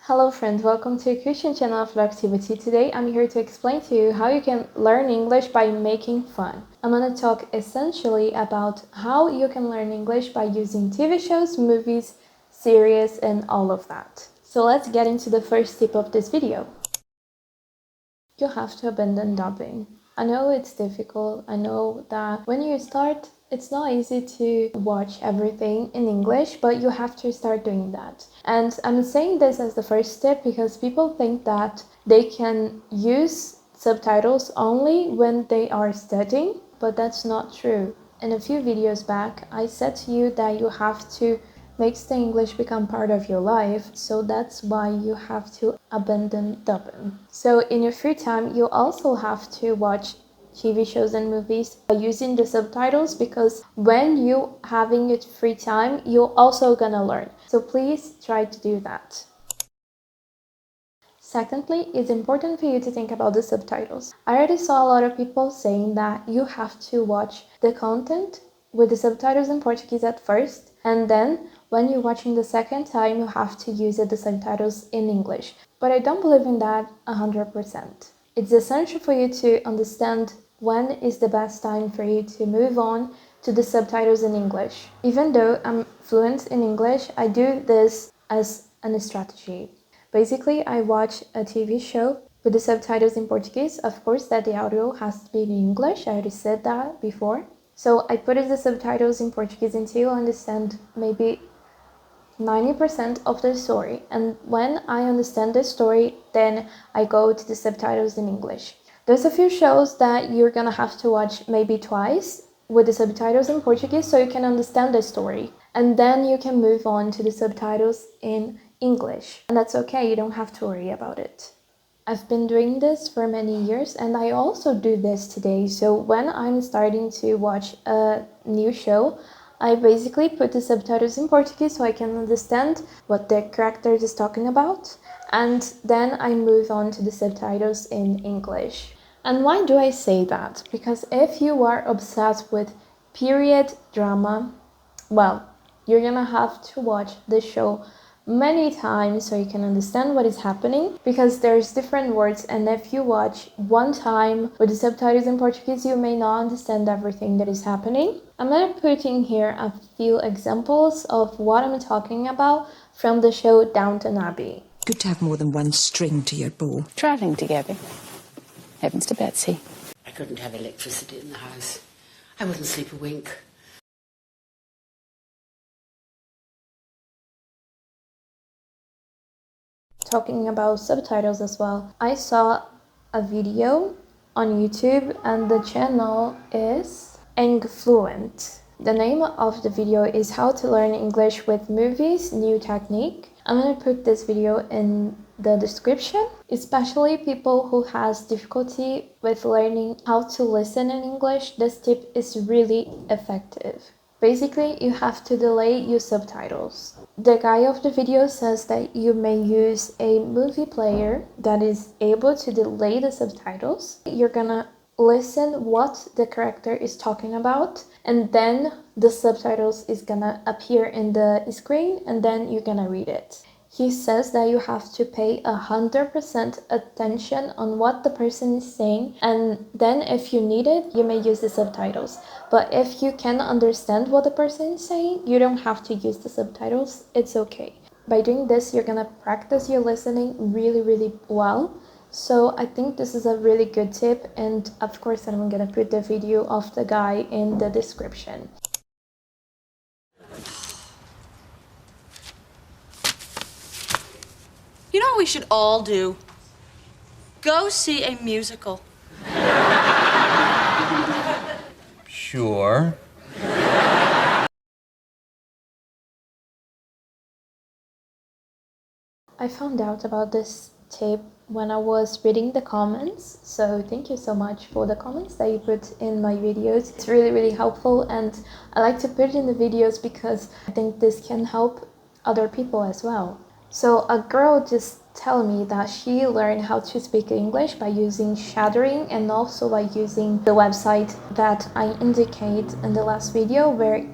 Hello friends, welcome to Christian channel of Activity. Today I'm here to explain to you how you can learn English by making fun. I'm going to talk essentially about how you can learn English by using TV shows, movies, series, and all of that. So let's get into the first tip of this video. You have to abandon dubbing. I know it's difficult. I know that when you start, it's not easy to watch everything in English, but you have to start doing that. And I'm saying this as the first step because people think that they can use subtitles only when they are studying, but that's not true. In a few videos back, I said to you that you have to make the English become part of your life, so that's why you have to abandon dubbing. So in your free time, you also have to watch TV shows and movies using the subtitles, because when you having your free time, you're also gonna learn. So please try to do that. Secondly, it's important for you to think about the subtitles. I already saw a lot of people saying that you have to watch the content with the subtitles in Portuguese at first, and then when you're watching the second time, you have to use the subtitles in English. But I don't believe in that 100%. It's essential for you to understand when is the best time for you to move on to the subtitles in English. Even though I'm fluent in English, I do this as a strategy. Basically, I watch a TV show with the subtitles in Portuguese. Of course, that the audio has to be in English. I already said that before. So I put the subtitles in Portuguese until I understand maybe 90% of the story. And when I understand the story, then I go to the subtitles in English. There's a few shows that you're gonna have to watch maybe twice with the subtitles in Portuguese so you can understand the story. And then you can move on to the subtitles in English. And that's okay, you don't have to worry about it. I've been doing this for many years, and I also do this today. So when I'm starting to watch a new show, I basically put the subtitles in Portuguese so I can understand what the character is talking about, and then I move on to the subtitles in English. And why do I say that? Because if you are obsessed with period drama, well, you're gonna have to watch the show many times so you can understand what is happening, because there's different words, and if you watch one time with the subtitles in Portuguese, you may not understand everything that is happening. I'm gonna put in here a few examples of what I'm talking about from the show Downton Abbey. Good to have more than one string to your bow. Travelling together. Heavens to Betsy. I couldn't have electricity in the house. I wouldn't sleep a wink. Talking about subtitles as well, I saw a video on YouTube and the channel is Engfluent. The name of the video is How to Learn English with Movies, New Technique. I'm gonna put this video in the description, especially people who has difficulty with learning how to listen in English. This tip is really effective. Basically, you have to delay your subtitles. The guy of the video says that you may use a movie player that is able to delay the subtitles. You're gonna listen what the character is talking about, and then the subtitles is gonna appear in the screen, and then you're gonna read it. He says that you have to pay 100% attention on what the person is saying, and then if you need it, you may use the subtitles. But if you can understand what the person is saying, you don't have to use the subtitles. It's okay. By doing this, you're gonna practice your listening really well. So I think this is a really good tip, and of course I'm gonna put the video of the guy in the description. You know what we should all do? Go see a musical. Sure. I found out about this tip when I was reading the comments, so thank you so much for the comments that you put in my videos. It's really helpful, and I like to put it in the videos because I think this can help other people as well. So a girl just tell me that she learned how to speak English by using shadowing, and also by using the website that I indicate in the last video, where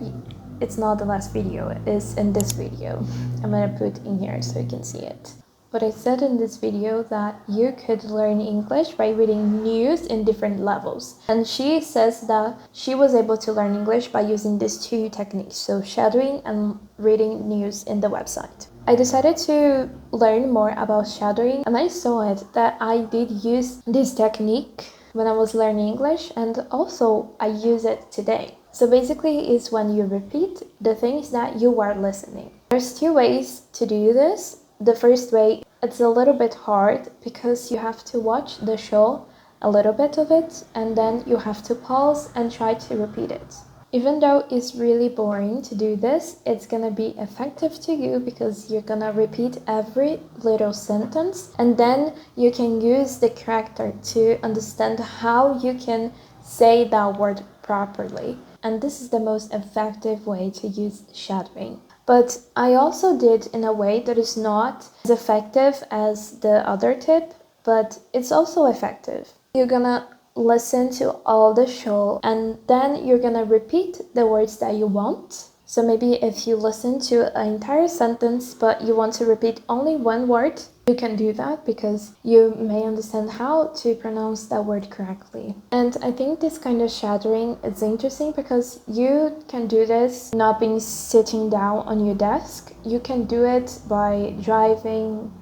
it's not the last video, it's in this video. I'm gonna put in here so you can see it. But I said in this video that you could learn English by reading news in different levels. And she says that she was able to learn English by using these two techniques, so shadowing and reading news in the website. I decided to learn more about shadowing, and I saw it that I did use this technique when I was learning English, and also I use it today. So basically it's when you repeat the things that you are listening. There's two ways to do this. The first way, it's a little bit hard because you have to watch the show, a little bit of it, and then you have to pause and try to repeat it. Even though it's really boring to do this, it's gonna be effective to you because you're gonna repeat every little sentence, and then you can use the character to understand how you can say that word properly. And this is the most effective way to use shadowing. But I also did in a way that is not as effective as the other tip, but it's also effective. You're gonna listen to all the show and then you're gonna repeat the words that you want. So maybe if you listen to an entire sentence but you want to repeat only one word, you can do that because you may understand how to pronounce that word correctly. And I think this kind of shadowing is interesting because you can do this not being sitting down on your desk. You can do it by driving.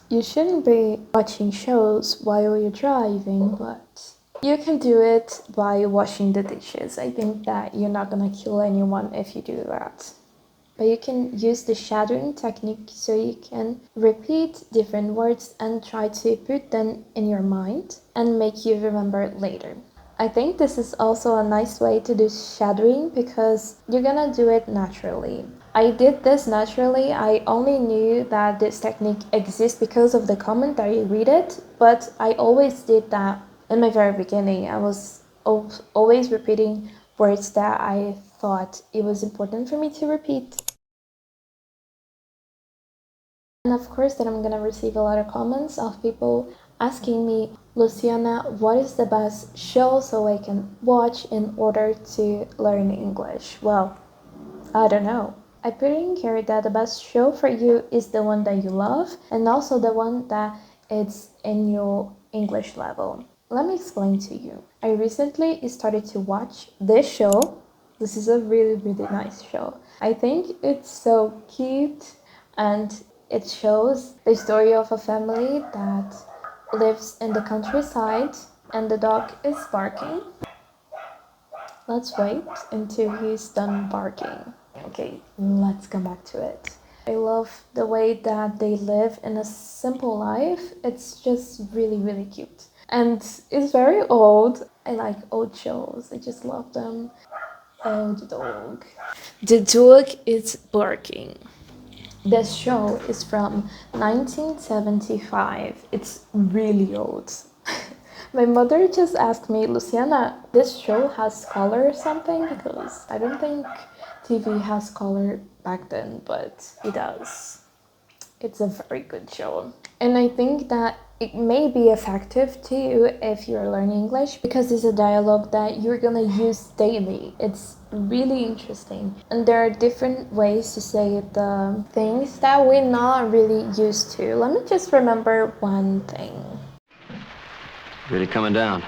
You shouldn't be watching shows while you're driving, but you can do it by washing the dishes. I think that you're not gonna kill anyone if you do that. But you can use the shadowing technique so you can repeat different words and try to put them in your mind and make you remember it later. I think this is also a nice way to do shadowing because you're gonna do it naturally. I did this naturally. I only knew that this technique exists because of the commentary read it, but I always did that in my very beginning. I was always repeating words that I thought it was important for me to repeat. And of course then I'm gonna receive a lot of comments of people asking me, Luciana, what is the best show so I can watch in order to learn English? Well, I don't know. I put in here that the best show for you is the one that you love and also the one that is in your English level. Let me explain to you. I recently started to watch this show. This is a really, really nice show. I think it's so cute and it shows the story of a family that lives in the countryside and the dog is barking. Let's wait until he's done barking. Okay, let's come back to it. I love the way that they live in a simple life. It's just really, really cute. And it's very old. I like old shows. I just love them. Oh, the dog. The dog is barking. This show is from 1975. It's really old. My mother just asked me, Luciana, this show has color or something? Because I don't think TV has color back then, but it does. It's a very good show. And I think that it may be effective to you if you're learning English because it's a dialogue that you're gonna use daily. It's really interesting. And there are different ways to say the things that we're not really used to. Let me just remember one thing. Really coming down.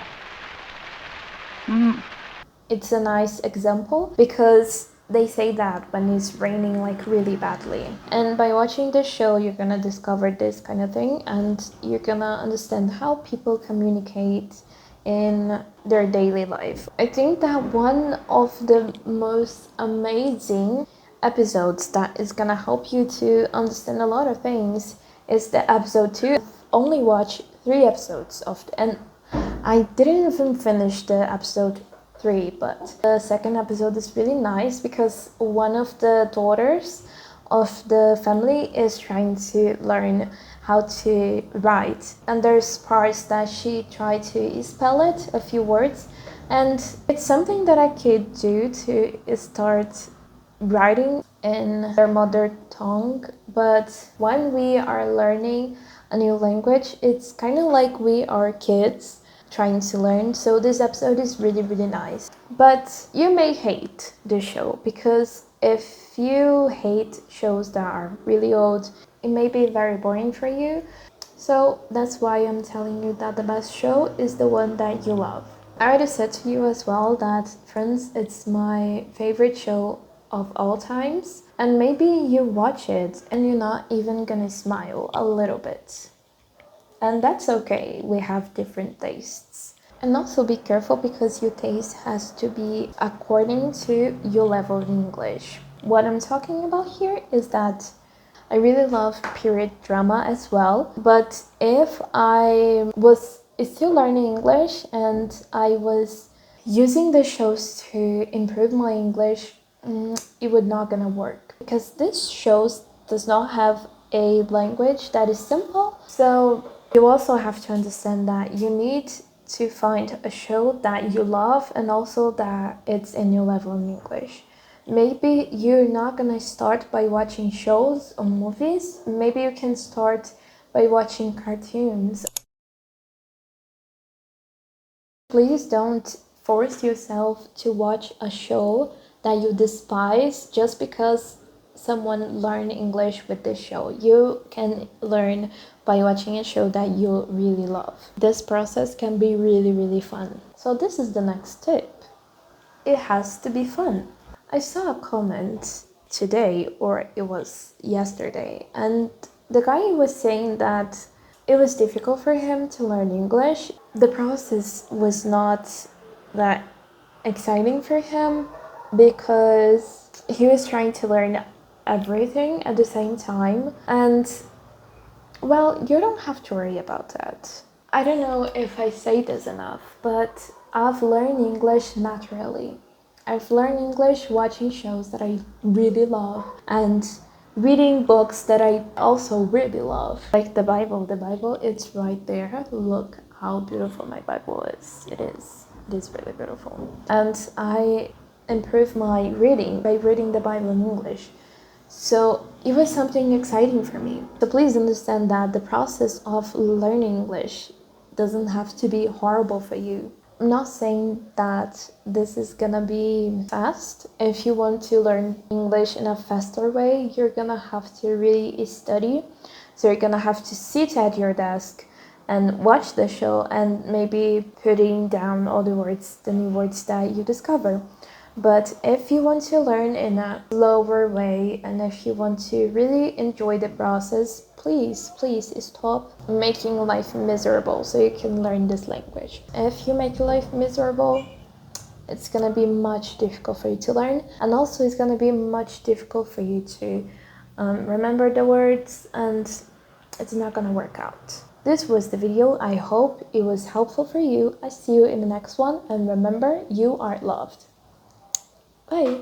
It's a nice example because they say that when it's raining like really badly. And by watching this show, you're gonna discover this kind of thing and you're gonna understand how people communicate in their daily life. I think that one of the most amazing episodes that is gonna help you to understand a lot of things is the episode 2. I've only watched 3 episodes of it, and I didn't even finish the episode 3, but the second episode is really nice because one of the daughters of the family is trying to learn how to write, and there's parts that she tried to spell it, a few words, and it's something that I could do to start writing in their mother tongue. But when we are learning a new language, it's kind of like we are kids trying to learn. So this episode is really, really nice. But you may hate the show because if you hate shows that are really old, it may be very boring for you. So that's why I'm telling you that the best show is the one that you love. I already said to you as well that Friends, it's my favorite show of all times. And maybe you watch it and you're not even gonna smile a little bit. And that's okay, we have different tastes. And also be careful because your taste has to be according to your level in English. What I'm talking about here is that I really love period drama as well, but if I was still learning English and I was using the shows to improve my English, it would not gonna work because this shows does not have a language that is simple. So you also have to understand that you need to find a show that you love and also that it's in your level in English. Maybe you're not gonna start by watching shows or movies. Maybe you can start by watching cartoons. Please don't force yourself to watch a show that you despise just because someone learned English with this show. You can learn by watching a show that you really love. This process can be really fun. So this is the next tip. It has to be fun. I saw a comment today, or it was yesterday, and the guy was saying that it was difficult for him to learn English. The process was not that exciting for him because he was trying to learn everything at the same time. And well, you don't have to worry about that. I don't know if I say this enough, but I've learned English naturally. I've learned English watching shows that I really love and reading books that I also really love. Like the Bible. The Bible, it's right there. Look how beautiful my Bible is. It is really beautiful. And I improved my reading by reading the Bible in English. So it was something exciting for me. So please understand that the process of learning English doesn't have to be horrible for you. I'm not saying that this is gonna be fast. If you want to learn English in a faster way, you're gonna have to really study. So you're gonna have to sit at your desk and watch the show and maybe putting down all the words, the new words that you discover. But if you want to learn in a slower way and if you want to really enjoy the process, please stop making life miserable so you can learn this language. If you make life miserable, it's gonna be much difficult for you to learn, and also it's gonna be much difficult for you to remember the words, and it's not gonna work out. This was the video. I hope it was helpful for you. I see you in the next one, and remember, you are loved. Bye!